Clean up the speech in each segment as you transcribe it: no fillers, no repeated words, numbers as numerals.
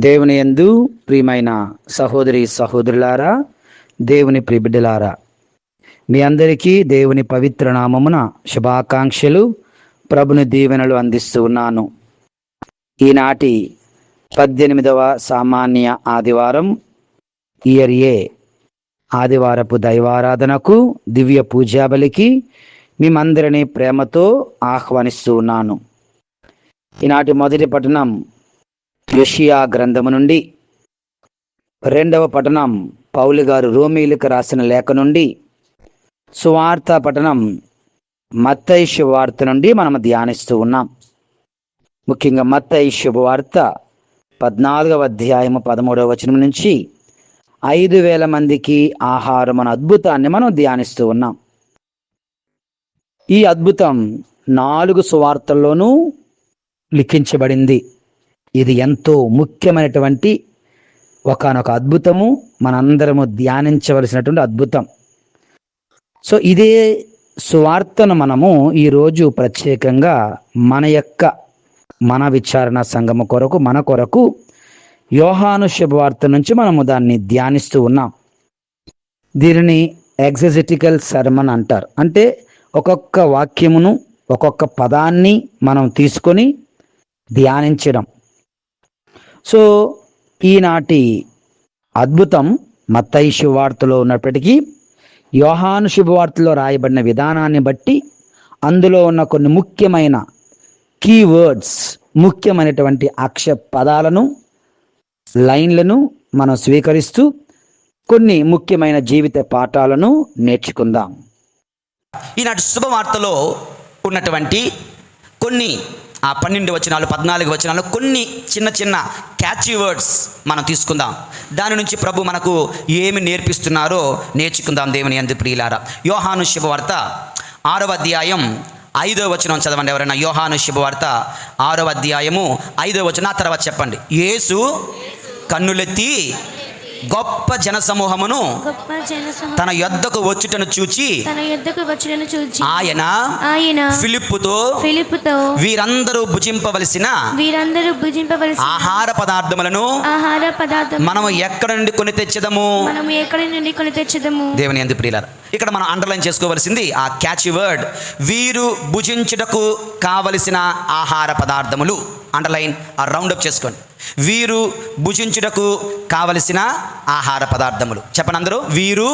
దేవుని యందు ప్రియమైన సహోదరి సహోదరులారా, దేవుని ప్రియబిడ్డలారా, మీ అందరికీ దేవుని పవిత్ర నామమున శుభాకాంక్షలు, ప్రభుని దీవెనలు అందిస్తూ ఉన్నాను. ఈనాటి 18వ సామాన్య ఆదివారం, ఇయర్ ఏ ఆదివారపు దైవారాధనకు, దివ్య పూజాబలికి మేమందరినీ ప్రేమతో ఆహ్వానిస్తూ ఉన్నాను. ఈనాటి మొదటి పఠనం యోషియా గ్రంథము నుండి, రెండవ పఠనం పౌలు గారు రోమీయులకు రాసిన లేఖ నుండి, సువార్త పఠనం మత్తయి శుభవార్త నుండి మనం ధ్యానిస్తూ ఉన్నాం. ముఖ్యంగా మత్తయి శుభవార్త 14వ అధ్యాయము 13వ వచనం నుంచి 5,000 మందికి ఆహారం అనే అద్భుతాన్ని మనం ధ్యానిస్తూ ఉన్నాం. ఈ అద్భుతం 4 సువార్తల్లోనూ లిఖించబడింది. ఇది ఎంతో ముఖ్యమైనటువంటి ఒకానొక అద్భుతము, మనందరము ధ్యానించవలసినటువంటి అద్భుతం. సో ఇదే సువార్తను మనము ఈరోజు ప్రత్యేకంగా మన విచారణ సంఘము కొరకు, మన కొరకు యోహాను శుభవార్త నుంచి మనము దాన్ని ధ్యానిస్తూ ఉన్నాం. దీనిని ఎగ్జెజెటికల్ సర్మన్ అంటారు. అంటే ఒక్కొక్క వాక్యమును, ఒక్కొక్క పదాన్ని మనం తీసుకొని ధ్యానించడం. సో ఈనాటి అద్భుతం మత్తయి శుభవార్తలో ఉన్నప్పటికీ యోహాను శుభవార్తలో రాయబడిన విధానాన్ని బట్టి అందులో ఉన్న కొన్ని ముఖ్యమైన కీవర్డ్స్, ముఖ్యమైనటువంటి పదాలను, లైన్లను మనం స్వీకరిస్తూ కొన్ని ముఖ్యమైన జీవిత పాఠాలను నేర్చుకుందాం. ఈనాటి శుభవార్తలో ఉన్నటువంటి కొన్ని 12 వచనాలు, 14 వచనాలు, కొన్ని చిన్న చిన్న క్యాచీ వర్డ్స్ మనం తీసుకుందాం. దాని నుంచి ప్రభు మనకు ఏమి నేర్పిస్తున్నారో నేర్చుకుందాం. దేవుని యందు ప్రియులారా, యోహాను శుభవార్త 6వ అధ్యాయం 5వ వచనం చదవండి. ఎవరైనా యోహాను శుభవార్త 6వ అధ్యాయము 5వ వచనం ఆ తర్వాత చెప్పండి. యేసు కన్నులెత్తి గొప్ప జనసమూహమును తన యొద్దకు వచ్చుటను చూచి ఆయన ఫిలిప్పుతో వీరందరూ భుజింపవలసిన ఆహార పదార్థములను మనము ఎక్కడ నుండి కొని తెచ్చదము. దేవుని యందు ప్రియులారా, ఇక్కడ మనం అండర్లైన్ చేసుకోవలసింది ఆ క్యాచ్ వర్డ్, వీరు భుజించుటకు కావలసిన ఆహార పదార్థములు. అండర్లైన్ ఆ రౌండప్ చేసుకోండి. వీరు భుజించుటకు కావలసిన ఆహార పదార్థములు. చెప్పండి అందరూ, వీరు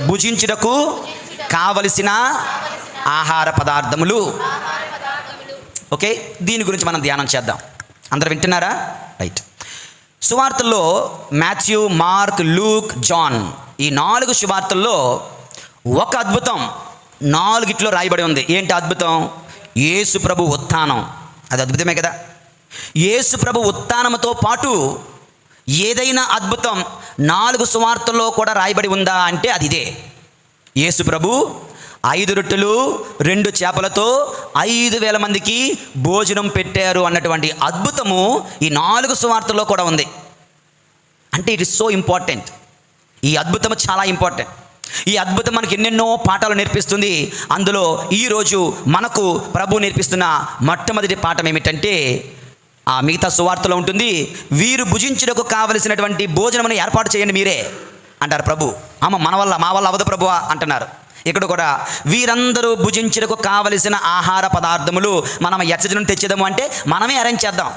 భుజించుటకు కావలసిన ఆహార పదార్థములు. ఓకే, దీని గురించి మనం ధ్యానం చేద్దాం. అందరూ వింటున్నారా? రైట్. సువార్తల్లో మాథ్యూ, మార్క్, లూక్, జాన్, ఈ 4 సువార్తల్లో ఒక అద్భుతం 4 రాయబడి ఉంది. ఏంటి అద్భుతం? యేసు ప్రభు ఉత్థానం. అది అద్భుతమే కదా. యేసు ప్రభు ఉత్థానముతో పాటు ఏదైనా అద్భుతం 4 సువార్తల్లో కూడా రాయబడి ఉందా అంటే అది ఇదే. యేసు ప్రభు 5 రొట్టెలు 2 చేపలతో 5,000 మందికి భోజనం పెట్టారు అన్నటువంటి అద్భుతము ఈ 4 సువార్తల్లో కూడా ఉంది. అంటే ఇట్ ఇస్ సో ఇంపార్టెంట్. ఈ అద్భుతం చాలా ఇంపార్టెంట్. ఈ అద్భుతం మనకి ఎన్నెన్నో పాఠాలు నేర్పిస్తుంది. అందులో ఈరోజు మనకు ప్రభు నేర్పిస్తున్న మొట్టమొదటి పాఠం ఏమిటంటే, ఆ మిగతా సువార్తలో ఉంటుంది, వీరు భుజించుటకు కావలసినటువంటి భోజనమును ఏర్పాటు చేయండి మీరే అంటారు ప్రభు. మా వల్ల అవదు ప్రభువా అంటున్నారు. ఇక్కడ కూడా వీరందరూ భుజించుటకు కావలసిన ఆహార పదార్థములు మనం ఎచ్చటి నుండి తెచ్చేదాము అంటే మనమే అరేంజ్ చేద్దాం,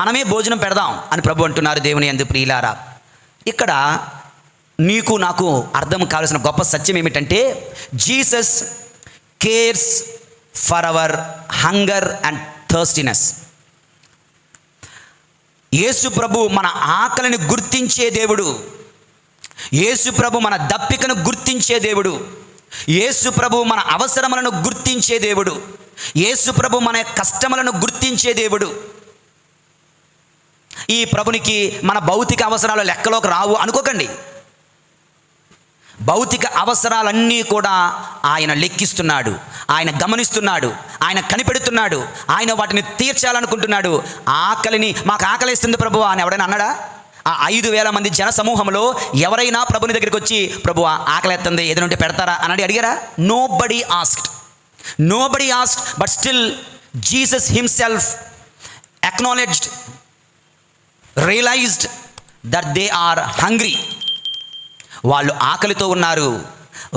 మనమే భోజనం పెడదాం అని ప్రభు అంటున్నారు. దేవుని యందు ప్రియులారా, ఇక్కడ నీకు నాకు అర్థం కావాల్సిన గొప్ప సత్యం ఏమిటంటే, Jesus cares for our hunger and thirstiness. యేసు ప్రభు మన ఆకలిని గుర్తించే దేవుడు. యేసు ప్రభు మన దప్పికను గుర్తించే దేవుడు. యేసు ప్రభు మన అవసరములను గుర్తించే దేవుడు. యేసు ప్రభు మన కష్టములను గుర్తించే దేవుడు. ఈ ప్రభునికి మన భౌతిక అవసరాలు లెక్కలోకి రావు అనుకోకండి. భౌతిక అవసరాలన్నీ కూడా ఆయన లెక్కిస్తున్నాడు, ఆయన గమనిస్తున్నాడు, ఆయన కనిపెడుతున్నాడు, ఆయన వాటిని తీర్చాలనుకుంటున్నాడు. మాకు ఆకలిస్తుంది ప్రభువా అని ఎవడైనా అన్నాడా? ఆ 5,000 మంది జన సమూహంలో ఎవరైనా ప్రభుని దగ్గరికి వచ్చి, ప్రభువా ఆకలిస్తుంది, ఏదైనా పెడతారా అని అడిగారా? Nobody asked, but still Jesus himself acknowledged realized that they are hungry. వాళ్ళు ఆకలితో ఉన్నారు,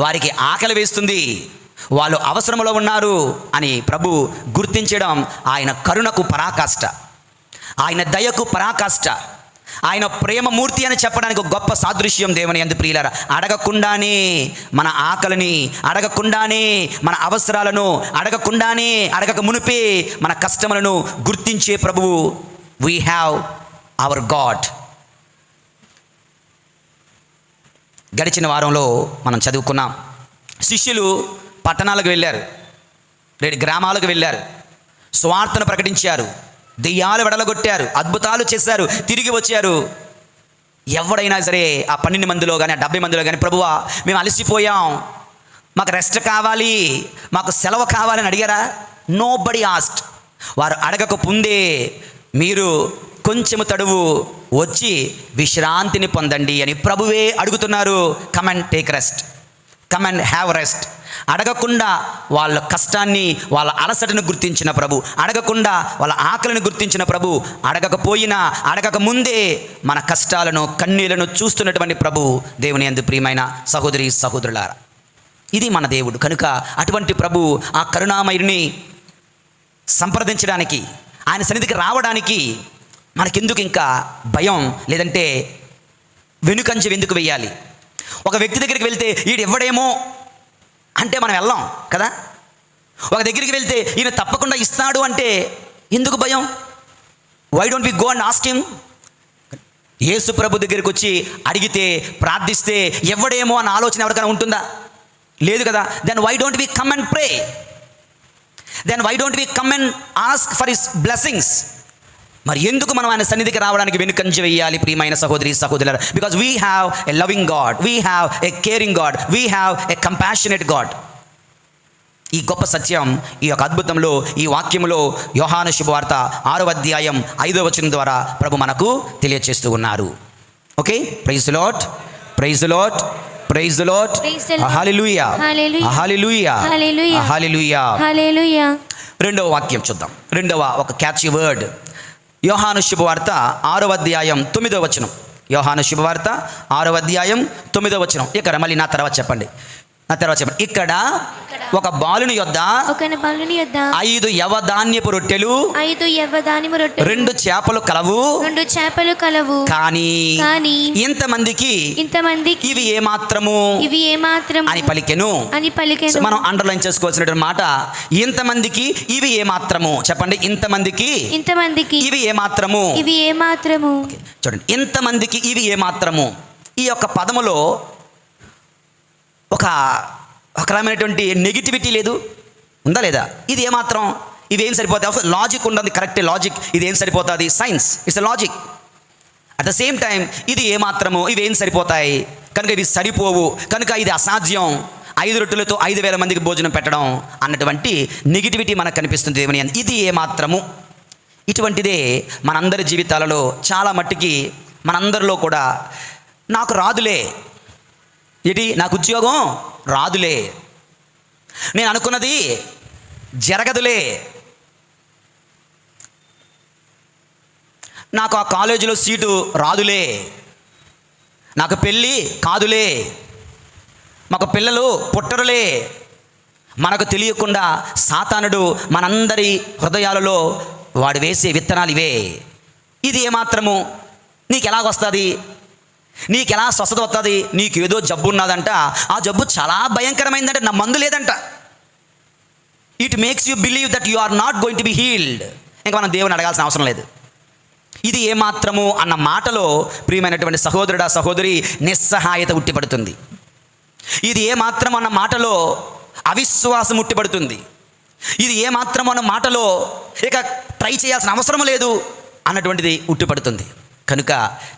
వారికి ఆకలి వేస్తుంది, వాళ్ళు అవసరంలో ఉన్నారు అని ప్రభు గుర్తించడం ఆయన కరుణకు పరాకాష్ట, ఆయన దయకు పరాకాష్ట, ఆయన ప్రేమమూర్తి అని చెప్పడానికి ఒక గొప్ప సాదృశ్యం దేవుని యందు ప్రియులారా. అడగకుండానే మన ఆకలిని, అడగకుండానే మన అవసరాలను, అడగక మునిపే మన కష్టములను గుర్తించే ప్రభువు వీ హ్యావ్ అవర్ గాడ్. గడిచిన వారంలో మనం చదువుకున్నాం, శిష్యులు పట్టణాలకు వెళ్ళారు, గ్రామాలకు వెళ్ళారు, స్వార్థను ప్రకటించారు, దెయ్యాలు వెడలగొట్టారు, అద్భుతాలు చేశారు, తిరిగి వచ్చారు. ఎవడైనా సరే ఆ 12 మందిలో కానీ, ఆ 70 మందిలో కానీ, ప్రభువా మేము అలసిపోయాం, మాకు రెస్ట్ కావాలి, మాకు సెలవు కావాలని అడిగారా? Nobody asked. వారు అడగకముందే మీరు కొంచెము తడువు వచ్చి విశ్రాంతిని పొందండి అని ప్రభువే అడుగుతున్నారు. Come and take rest, come and have rest. అడగకుండా వాళ్ళ కష్టాన్ని, వాళ్ళ అలసటను గుర్తించిన ప్రభు, అడగకుండా వాళ్ళ ఆకలిని గుర్తించిన ప్రభు, అడగక ముందే మన కష్టాలను, కన్నీళ్లను చూస్తున్నటువంటి ప్రభు దేవుని యందు ప్రియమైన సహోదరి సహోదరులారా, ఇది మన దేవుడు. కనుక అటువంటి ప్రభు ఆ కరుణామయుడిని సంప్రదించడానికి, ఆయన సన్నిధికి రావడానికి మనకెందుకు ఇంకా భయం, లేదంటే వెనుకంజ ఎందుకు వెయ్యాలి? ఒక వ్యక్తి దగ్గరికి వెళ్తే ఈడు ఇవ్వడేమో అంటే మనం వెళ్ళాం కదా. ఒక దగ్గరికి వెళ్తే ఈయన తప్పకుండా ఇస్తాడు అంటే ఎందుకు భయం? Why don't we go and ask him? యేసు ప్రభు దగ్గరికి వచ్చి అడిగితే, ప్రార్థిస్తే ఇవ్వడేమో అన్న ఆలోచన ఎవరికైనా ఉంటుందా? లేదు కదా. Then why don't we come and pray? Then why don't we come and ask for his blessings? మరి ఎందుకు మనం ఆయన సన్నిధికి రావడానికి వెనుకంజ వేయాలి ప్రియమైన సహోదరి సహోదరులారా? Because we have a loving God, we have a caring God, we have a compassionate God. ఈ గొప్ప సత్యం, ఈ యొక్క అద్భుతంలో, ఈ వాక్యములో యోహాను శుభవార్త 6వ అధ్యాయం 5వ వచనం ద్వారా ప్రభు మనకు తెలియజేస్తూ ఉన్నారు. Okay, praise the Lord, praise the Lord, praise the Lord, hallelujah, hallelujah, hallelujah, hallelujah. రెండవ వాక్యం చూద్దాం. రెండవ ఒక క్యాచీ వర్డ్, యోహాను శుభవార్త 6వ అధ్యాయం 9వ వచనం. యోహాను శుభవార్త 6వ అధ్యాయం 9వ వచనం. ఇక్కడ మళ్ళీ నా తర్వాత చెప్పండి. ఇక్కడ ఒక బాలుని యొద్ద 5 యవధాన్యపు రొట్టెలు 2 చేపలు కలవు, కానీ ఇంతమందికి ఇవి ఏమాత్రము అని పలికెను. మనం అండర్లైన్ చేసుకోవాల్సినటువంటి మాట, ఇంతమందికి ఇవి ఏమాత్రము. చెప్పండి, ఇంతమందికి ఇవి ఏమాత్రము. చూడండి, ఇంతమందికి ఇవి ఏమాత్రము. ఈ యొక్క పదములో ఒక రకమైనటువంటి నెగిటివిటీ లేదు, ఉందా లేదా? ఇది ఏమాత్రం, ఇవేం సరిపోతాయి? లాజిక్ ఉండదు, కరెక్ట్ లాజిక్. ఇది ఏం సరిపోతుంది? Science, it's a logic. At the same time ఇది ఏమాత్రము, ఇవేం సరిపోతాయి, కనుక ఇవి సరిపోవు, కనుక ఇది అసాధ్యం, 5 రొట్టెలతో 5,000 మందికి భోజనం పెట్టడం అన్నటువంటి నెగిటివిటీ మనకు కనిపిస్తుంది దేవుని. ఇది ఏమాత్రము. ఇటువంటిదే మనందరి జీవితాలలో చాలా మట్టుకి, మనందరిలో కూడా నాకు రాదులే, నాకు ఉద్యోగం రాదులే, నేను అనుకున్నది జరగదులే, నాకు ఆ కాలేజీలో సీటు రాదులే, నాకు పెళ్ళి కాదులే, మాకు పిల్లలు పుట్టరులే. మనకు తెలియకుండా సాతానుడు మనందరి హృదయాలలో వాడు వేసే విత్తనాలు ఇవే. ఇది ఏమాత్రము, నీకు ఎలాగొస్తుంది, నీకు ఎలా స్వస్థత వస్తుంది, నీకు ఏదో జబ్బు ఉన్నదంట, ఆ జబ్బు చాలా భయంకరమైందంటే నా మందు లేదంట. It makes you believe that you are not going to be healed. ఇంకా మనం దేవుని అడగాల్సిన అవసరం లేదు. ఇది ఏమాత్రము అన్న మాటలో ప్రియమైనటువంటి సహోదరుడా సహోదరి నిస్సహాయత ఉట్టిపడుతుంది. ఇది ఏమాత్రం అన్న మాటలో అవిశ్వాసం ఉట్టిపడుతుంది. ఇది ఏమాత్రం అన్న మాటలో ఇక ట్రై చేయాల్సిన అవసరం లేదు అన్నటువంటిది ఉట్టిపడుతుంది. కనుక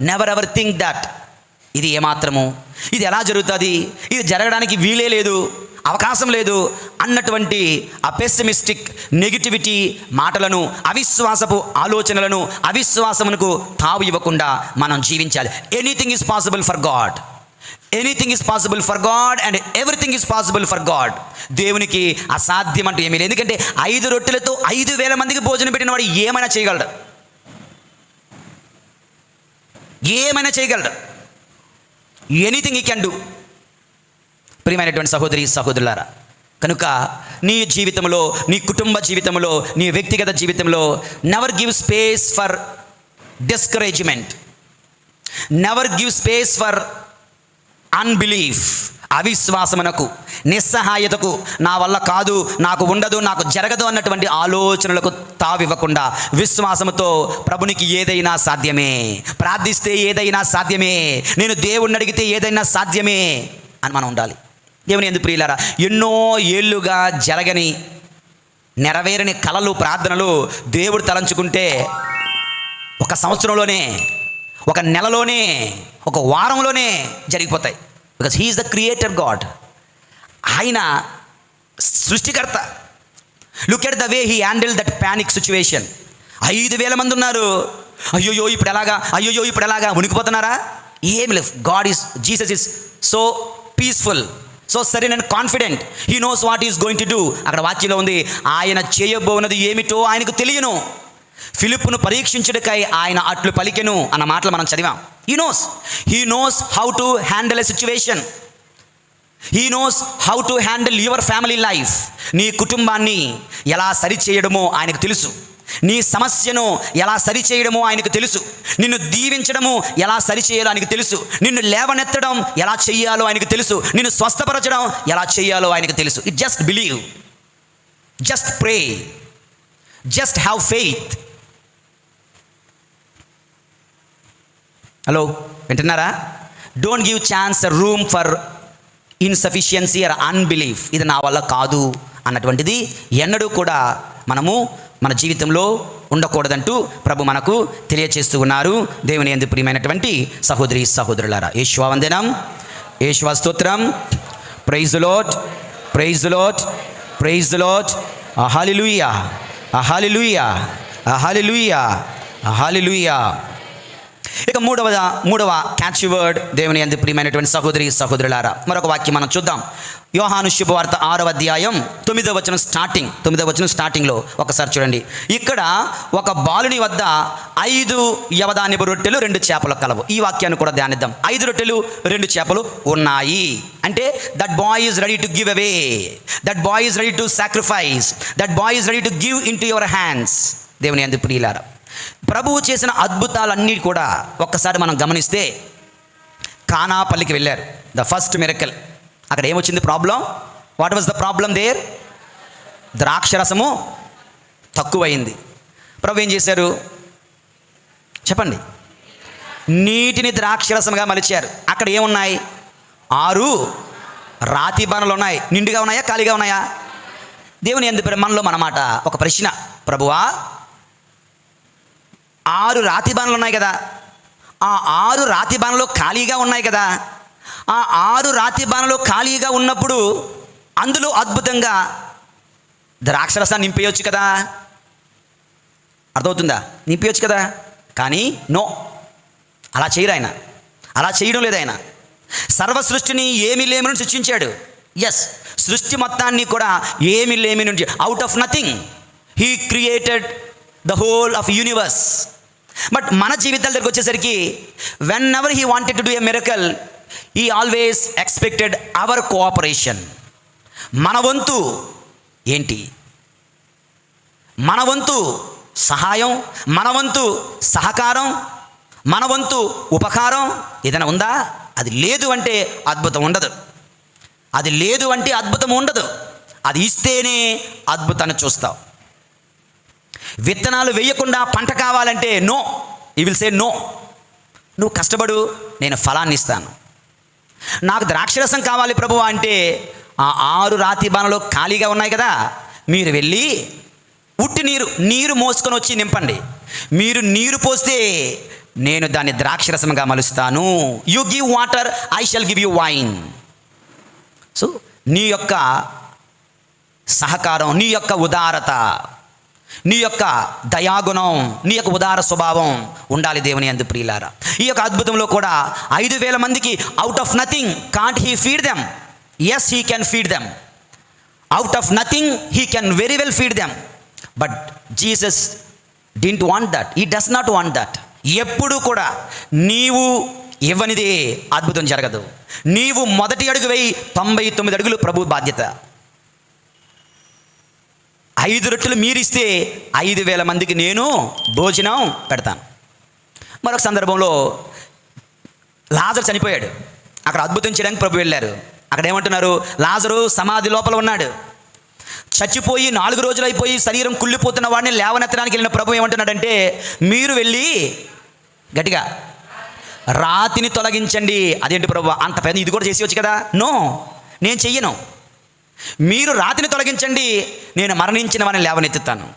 నెవర్ ఎవర్ థింక్ దట్ ఇది ఏమాత్రము, ఇది ఎలా జరుగుతుంది, ఇది జరగడానికి వీలే లేదు, అవకాశం లేదు అన్నటువంటి ఆ పెసిమిస్టిక్ నెగిటివిటీ మాటలను, అవిశ్వాసపు ఆలోచనలను, అవిశ్వాసమునకు తావు ఇవ్వకుండా మనం జీవించాలి. Anything is possible for God, anything is possible for God and everything is possible for God. దేవునికి అసాధ్యం అంటూ ఏమీ లేదు. ఎందుకంటే 5 రొట్టెలతో 5,000 మందికి భోజనం పెట్టిన వాడు ఏమైనా చేయగలడు. ఏమైనా చేయగలడు. Anything he can do. ప్రియమైనటువంటి సహోదరి సహోదరులారా, కనుక నీ జీవితంలో, నీ కుటుంబ జీవితంలో, నీ వ్యక్తిగత జీవితంలో never give space for discouragement, never give space for unbelief, అవిశ్వాసమునకు, నిస్సహాయతకు, నా వల్ల కాదు, నాకు ఉండదు, నాకు జరగదు అన్నటువంటి ఆలోచనలకు తావివ్వకుండా విశ్వాసముతో ప్రభునికి ఏదైనా సాధ్యమే, ప్రార్థిస్తే ఏదైనా సాధ్యమే, నేను దేవుణ్ణి అడిగితే ఏదైనా సాధ్యమే అని మనం ఉండాలి. దేవుని యందు ప్రియులారా, ఎన్నో ఏళ్ళుగా జరగని నెరవేరని కలలు, ప్రార్థనలు దేవుడు తలంచుకుంటే ఒక సంవత్సరంలోనే, ఒక నెలలోనే, ఒక వారంలోనే జరిగిపోతాయి. Because he is the creator God. ఆయన సృష్టికర్త. Look at the way he handle that panic situation. 5,000 మంది ఉన్నారు. అయ్యోయో ఇప్పుడు ఎలాగా, అయ్యోయో ఇప్పుడు ఎలాగా ఉనికిపోతున్నారా? ఏమి లేదు. Jesus is so peaceful, so serene and confident. He knows what is going to do. అక్కడ వాక్యంలో ఉంది, ఆయన చేయబోనది ఏమిటో ఆయనకు తెలియను. ఫిలిప్పును పరీక్షించుటకై ఆయన అట్లు పలికెను అన్న మాటలు మనం చదివాం. He knows how to handle a situation. He knows how to handle your family life. నీ కుటుంబాన్ని ఎలా సరిచేయడమో ఆయనకు తెలుసు. నీ సమస్యను ఎలా సరిచేయడమో ఆయనకు తెలుసు. నిన్ను దీవించడము ఎలా సరిచేయాలో ఆయనకు తెలుసు. నిన్ను లేవనెత్తడం ఎలా చెయ్యాలో ఆయనకు తెలుసు. నిన్ను స్వస్థపరచడం ఎలా చెయ్యాలో ఆయనకు తెలుసు. It just believe, just pray, just have faith. Hello, వింటున్నారా? Don't give chance room for insufficiency or unbelief. ఇది నా వల్ల కాదు అన్నటువంటిది ఎన్నడూ కూడా మనము మన జీవితంలో ఉండకూడదంటూ ప్రభు మనకు తెలియచేస్తూ ఉన్నారు. దేవుని యందు ప్రియమైనటువంటి సహోదరి సహోదరులారా, యేషువా వందనం, యేషువా స్తోత్రం. Praise the Lord, praise the Lord, praise the Lord. Hallelujah, hallelujah, hallelujah, hallelujah. ఇక మూడవ క్యాచ్ వర్డ్, దేవుని యందు ప్రియమైనటువంటి సహోదరి సహోదరులారా, మరొక వాక్యం మనం చూద్దాం. యోహాను శుభవార్త 6వ అధ్యాయం 9వ వచనం స్టార్టింగ్లో ఒకసారి చూడండి. ఇక్కడ ఒక బాలుని వద్ద 5 యవదాన్యపు రొట్టెలు 2 చేపలు కలవు. ఈ వాక్యాన్ని కూడా ధ్యానిద్దాం. 5 రొట్టెలు 2 చేపలు ఉన్నాయి అంటే that boy is ready to give away, that boy is ready to sacrifice, that boy is ready to give in to your hands. దేవుని యందు ప్రియులారా, ప్రభువు చేసిన అద్భుతాలన్నీ కూడా ఒక్కసారి మనం గమనిస్తే, కానాపల్లికి వెళ్ళారు, ద ఫస్ట్ మిరకల్. అక్కడ ఏమొచ్చింది problem? What was the problem there? ద్రాక్షరసము తక్కువైంది. ప్రభు ఏం చేశారు చెప్పండి? నీటిని ద్రాక్షరసంగా మలిచారు. అక్కడ ఏమున్నాయి? 6 రాతి బాణలు ఉన్నాయి. నిండుగా ఉన్నాయా, ఖాళీగా ఉన్నాయా? దేవుని యందు మనలో మనమాట ఒక ప్రశ్న, ప్రభువా 6 రాతి బాణలు ఉన్నాయి కదా, ఆ 6 రాతి బాణలు ఖాళీగా ఉన్నాయి కదా, ఆ 6 రాతి బాణలు ఖాళీగా ఉన్నప్పుడు అందులో అద్భుతంగా ద్రాక్షరసాన్ని నింపేయొచ్చు కదా, అర్థమవుతుందా? నింపేయొచ్చు కదా. కానీ నో, అలా చేయరు ఆయన. అలా చేయడం లేదు ఆయన. సర్వ సృష్టిని ఏమీ లేమి నుంచి సృష్టించాడు. ఎస్, సృష్టి మొత్తాన్ని కూడా ఏమీ లేమి నుంచి, out of nothing he created the whole of universe. But మన జీవితాల దగ్గరికి వచ్చేసరికి, whenever he wanted to do a miracle, he always expected our cooperation. మన వంతు ఏంటి? మన వంతు సహాయం, మన వంతు సహకారం, మన వంతు ఉపకారం ఏదైనా ఉందా? అది లేదు అంటే అద్భుతం ఉండదు. అది లేదు అంటే అద్భుతం ఉండదు. అది ఇస్తేనే అద్భుతాన్ని చూస్తావు. విత్తనాలు వేయకుండా పంట కావాలంటే no, you will say no. నువ్వు కష్టపడు, నేను ఫలాన్ని ఇస్తాను. నాకు ద్రాక్షరసం కావాలి ప్రభువా అంటే, ఆ 6 రాతి బాణలు ఖాళీగా ఉన్నాయి కదా, మీరు వెళ్ళి ఉట్టి నీరు మోసుకొని వచ్చి నింపండి. మీరు నీరు పోస్తే నేను దాన్ని ద్రాక్షరసంగా మలుస్తాను. You give water, I shall give you wine. So నీ యొక్క సహకారం, నీ యొక్క ఉదారత, నీ యొక్క దయాగుణం, నీ యొక్క ఉదార స్వభావం ఉండాలి దేవుని యందు ప్రియులారా. ఈ యొక్క అద్భుతంలో కూడా 5,000 మందికి out of nothing can't he feed them? Yes, he can feed them. Out of nothing he can very well feed them. But Jesus didn't want that. He does not want that. ఎప్పుడు కూడా నీవు ఇవ్వనిదే అద్భుతం జరగదు. నీవు మొదటి అడుగు వేయి, 99 అడుగులు ప్రభు బాధ్యత. 5 రొట్టెలు మీరిస్తే 5,000 మందికి నేను భోజనం పెడతాను. మరొక సందర్భంలో లాజరు చనిపోయాడు. అక్కడ అద్భుతం చేయడానికి ప్రభు వెళ్ళారు. అక్కడ ఏమంటున్నారు, లాజరు సమాధి లోపల ఉన్నాడు. చచ్చిపోయి 4 రోజులు అయిపోయి శరీరం కుళ్ళిపోతున్న వాడిని లేవనెత్తడానికి వెళ్ళిన ప్రభు ఏమంటున్నాడంటే, మీరు వెళ్ళి గట్టిగా రాతిని తొలగించండి. అదేంటి ప్రభు, అంత పెద్ద ఇది కూడా చేసి వచ్చు కదా? నో, నేను చెయ్యను. మీరు రాతిని తొలగించండి, నేను మరణించిన వాడిని లేవనెత్తుతాను.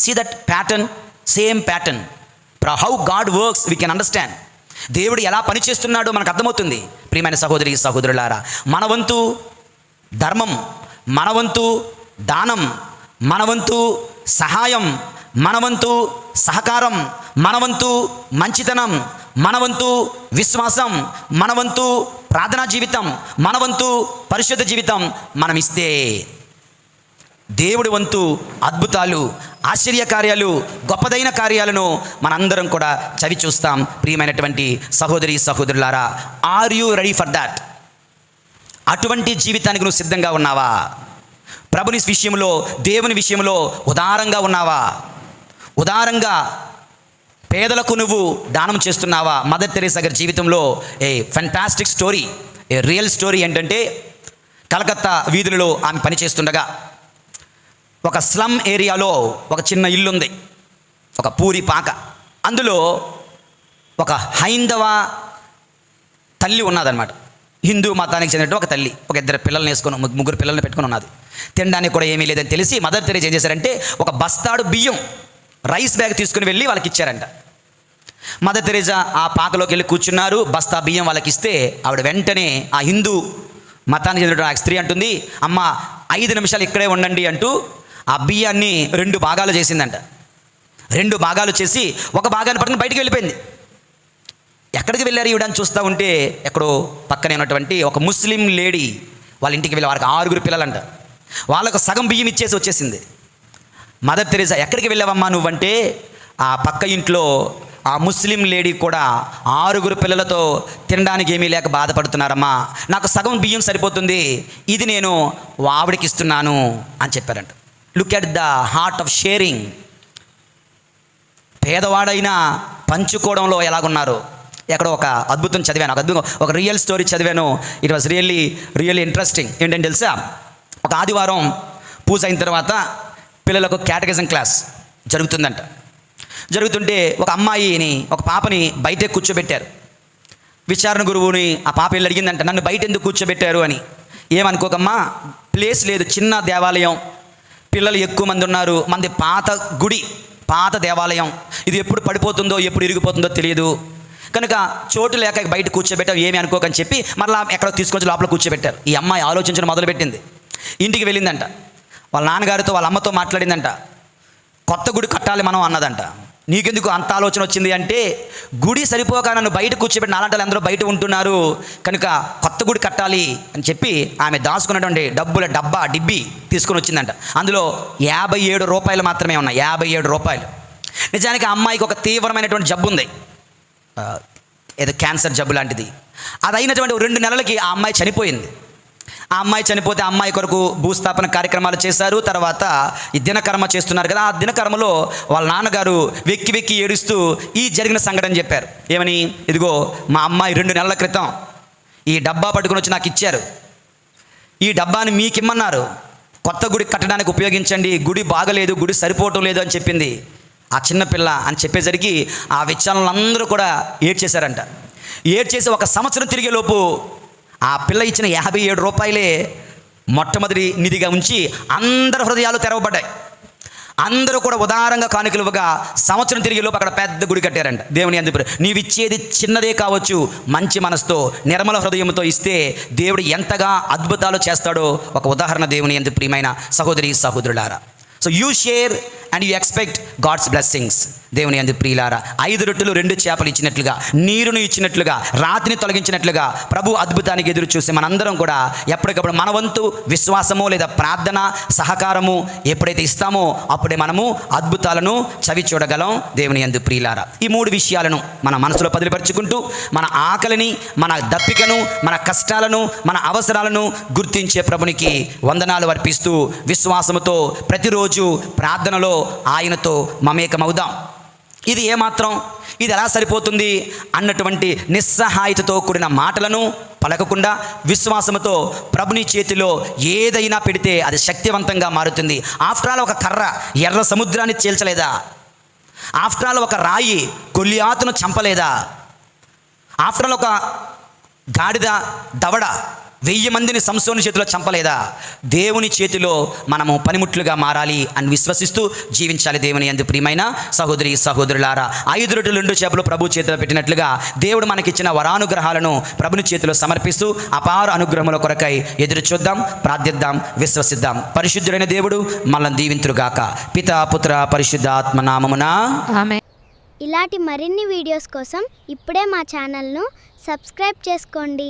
See that pattern, same pattern. How God works we can understand. దేవుడు ఎలా పనిచేస్తున్నాడో మనకు అర్థమవుతుంది. ప్రియమైన సహోదరి సహోదరులారా, మన వంతు ధర్మం, మన వంతు దానం, మన వంతు సహాయం, మన వంతు సహకారం, మన వంతు మంచితనం, మన వంతు విశ్వాసం, మన వంతు ప్రార్థనా జీవితం, మన వంతు పరిశుద్ధ జీవితం మనం ఇస్తే దేవుడి వంతు అద్భుతాలు, ఆశ్చర్య కార్యాలు, గొప్పదైన కార్యాలను మనందరం కూడా చవి చూస్తాం. ప్రియమైనటువంటి సహోదరి సహోదరులారా, are you ready for that? అటువంటి జీవితానికి నువ్వు సిద్ధంగా ఉన్నావా? ప్రభుని విషయంలో, దేవుని విషయంలో ఉదారంగా ఉన్నావా? ఉదారంగా పేదలకు నువ్వు దానం చేస్తున్నావా? మదర్ తెరేసా గారి జీవితంలో ఏ ఫెంటాస్టిక్ స్టోరీ, ఏ రియల్ స్టోరీ ఏంటంటే, కలకత్తా వీధులలో ఆమె పనిచేస్తుండగా ఒక స్లమ్ ఏరియాలో ఒక చిన్న ఇల్లు ఉంది, ఒక పూరి పాక. అందులో ఒక హైందవ తల్లి ఉన్నదన్నమాట. హిందూ మతానికి చెందినట్టు ఒక తల్లి, ఒక 2 పిల్లల్ని వేసుకొని, 3 పిల్లల్ని పెట్టుకుని ఉన్నది. తినడానికి కూడా ఏమీ లేదని తెలిసి మదర్ తెరేసా ఏం చేశారంటే, ఒక బస్తాడు బియ్యం, రైస్ బ్యాగ్ తీసుకుని వెళ్ళి వాళ్ళకి ఇచ్చారంట. మదర్ తెరేసా ఆ పాకలోకి వెళ్ళి కూర్చున్నారు. బస్తా బియ్యం వాళ్ళకి ఇస్తే ఆవిడ వెంటనే ఆ హిందూ మతానికి చెందిన ఆ స్త్రీ అంటుంది, అమ్మ 5 నిమిషాలు ఇక్కడే ఉండండి అంటూ ఆ బియ్యాన్ని 2 భాగాలు చేసిందంట. 2 భాగాలు చేసి ఒక భాగాన్ని పట్టుకుని బయటికి వెళ్ళిపోయింది. ఎక్కడికి వెళ్ళారు ఈవిడని చూస్తూ ఉంటే, ఎక్కడో పక్కనే ఉన్నటువంటి ఒక ముస్లిం లేడీ వాళ్ళ ఇంటికి వెళ్ళి, వాళ్ళకి 6 పిల్లలంట, వాళ్ళకు సగం బియ్యం ఇచ్చేసి వచ్చేసింది. మదర్ తెరేసా, ఎక్కడికి వెళ్ళావమ్మా నువ్వంటే, ఆ పక్క ఇంట్లో ఆ ముస్లిం లేడీ కూడా 6 పిల్లలతో తినడానికి ఏమీ లేక బాధపడుతున్నారమ్మా, నాకు సగం బియ్యం సరిపోతుంది, ఇది నేను ఆవిడకి ఇస్తున్నాను అని చెప్పారంట. Look at the heart of sharing. పేదవాడైనా పంచుకోవడంలో ఎలాగున్నారు. ఎక్కడో ఒక అద్భుతం చదివాను, ఒక రియల్ స్టోరీ చదివాను. It was really interesting. ఏంటంటే తెలుసా, ఒక ఆదివారం పూజ అయిన తర్వాత పిల్లలకు క్యాటగిజం క్లాస్ జరుగుతుందంట. జరుగుతుంటే ఒక అమ్మాయిని, ఒక పాపని బయటే కూర్చోబెట్టారు. విచారణ గురువుని ఆ పాప వెళ్ళి అడిగిందంట, నన్ను బయట ఎందుకు కూర్చోబెట్టారు అని. ఏమనుకోకమ్మా, ప్లేస్ లేదు, చిన్న దేవాలయం, పిల్లలు ఎక్కువ మంది ఉన్నారు, మంది పాత గుడి, పాత దేవాలయం, ఇది ఎప్పుడు పడిపోతుందో ఎప్పుడు ఇరిగిపోతుందో తెలియదు, కనుక చోటు లేక బయట కూర్చోబెట్టారు, ఏమి అనుకోకని చెప్పి మరలా ఎక్కడో తీసుకొచ్చి లోపల కూర్చోబెట్టారు. ఈ అమ్మాయి ఆలోచించడం మొదలుపెట్టింది. ఇంటికి వెళ్ళిందంట, వాళ్ళ నాన్నగారితో వాళ్ళ అమ్మతో మాట్లాడిందంట. కొత్త గుడి కట్టాలి మనం అన్నదంట. నీకెందుకు అంత ఆలోచన వచ్చింది అంటే, గుడి సరిపోక నన్ను బయట కూర్చోబెట్టి నాలంటే అందరూ బయట ఉంటున్నారు, కనుక కొత్త గుడి కట్టాలి అని చెప్పి ఆమె దాచుకున్నటువంటి డబ్బుల డిబ్బి తీసుకొని వచ్చిందంట. అందులో 57 రూపాయలు మాత్రమే ఉన్నాయి, 57 రూపాయలు. నిజానికి ఆ అమ్మాయికి ఒక తీవ్రమైనటువంటి జబ్బు ఉంది, ఏదో క్యాన్సర్ జబ్బు లాంటిది. అది అయినటువంటి 2 నెలలకి ఆ అమ్మాయి చనిపోయింది. ఆ అమ్మాయి చనిపోతే ఆ అమ్మాయి కొరకు భూస్థాపన కార్యక్రమాలు చేశారు. తర్వాత ఈ దినకర్మ చేస్తున్నారు కదా, ఆ దినకర్మలో వాళ్ళ నాన్నగారు వెక్కి వెక్కి ఏడుస్తూ ఈ జరిగిన సంఘటన చెప్పారు. ఏమని, ఇదిగో మా అమ్మాయి 2 నెలల క్రితం ఈ డబ్బా పట్టుకుని వచ్చి నాకు ఇచ్చారు, ఈ డబ్బాని మీకు ఇమ్మన్నారు, కొత్త గుడి కట్టడానికి ఉపయోగించండి, గుడి బాగలేదు, గుడి సరిపోవటం లేదు అని చెప్పింది ఆ చిన్నపిల్ల అని చెప్పేసరికి ఆ విచారణలందరూ కూడా ఏడ్చేశారంట. ఏడ్చేసి 1 సంవత్సరం తిరిగేలోపు ఆ పిల్ల ఇచ్చిన 57 రూపాయలే మొట్టమొదటి నిధిగా ఉంచి అందరి హృదయాలు తెరవబడ్డాయి. అందరూ కూడా ఉదారంగా కానుకలు ఇవ్వగా సంవత్సరం తిరిగేలోపు అక్కడ పెద్ద గుడి కట్టారంట. దేవుని అందుకు నీవిచ్చేది చిన్నదే కావచ్చు, మంచి మనసుతో నిర్మల హృదయంతో ఇస్తే దేవుడు ఎంతగా అద్భుతాలు చేస్తాడో ఒక ఉదాహరణ దేవుని ఎందుకు ప్రియమైన సహోదరి సహోదరులారా. So you share and you expect God's blessings. దేవుని యందు ప్రియులారా, 5 రొట్టెలు 2 చేపలు ఇచ్చినట్లుగా, నీరును ఇచ్చినట్లుగా, రాతిని తొలగించినట్లుగా ప్రభు అద్భుతానికి ఎదురు చూసి మనందరం కూడా ఎప్పటికప్పుడు మన వంతు విశ్వాసము లేదా ప్రార్థన సహకారము ఎప్పుడైతే ఇస్తామో అప్పుడే మనము అద్భుతాలను చవి చూడగలం. దేవుని యందు ప్రియులారా, ఈ 3 విషయాలను మన మనసులో పదిలిపరుచుకుంటూ మన ఆకలిని, మన దప్పికను, మన కష్టాలను, మన అవసరాలను గుర్తించే ప్రభునికి వందనాలు అర్పిస్తూ విశ్వాసముతో ప్రతిరోజు ప్రార్థనలో ఆయనతో మమేకమవుదాం. ఇది ఏమాత్రం, ఇది ఎలా సరిపోతుంది అన్నటువంటి నిస్సహాయతతో కూడిన మాటలను పలకకుండా విశ్వాసముతో ప్రభుని చేతిలో ఏదైనా పెడితే అది శక్తివంతంగా మారుతుంది. ఆఫ్టర్ ఆల్ ఒక కర్ర ఎర్ర సముద్రాన్ని చీల్చలేదా? ఆఫ్టర్ ఆల్ ఒక రాయి గొల్లియాతును చంపలేదా? ఆఫ్టర్ ఆల్ ఒక గాడిద దవడ 1000 మందిని సంసోను చేతిలో చంపలేదా? దేవుని చేతిలో మనము పనిముట్లుగా మారాలి అని విశ్వసిస్తూ జీవించాలి. దేవుని యందు ప్రియమైన సహోదరి సహోదరులారా, 5 రొట్టెలు 2 చేపలు ప్రభు చేతిలో పెట్టినట్లుగా దేవుడు మనకిచ్చిన వరానుగ్రహాలను ప్రభుని చేతిలో సమర్పిస్తూ అపార అనుగ్రహముల కొరకై ఎదురు చూద్దాం, ప్రార్థిద్దాం, విశ్వసిద్దాం. పరిశుద్ధుడైన దేవుడు మనల్ని దీవింతురుగాక. పితా పుత్ర పరిశుద్ధాత్మ నామమున ఆమేన్. ఇలాంటి మరిన్ని వీడియోస్ కోసం ఇప్పుడే మా ఛానల్ను సబ్స్క్రైబ్ చేసుకోండి.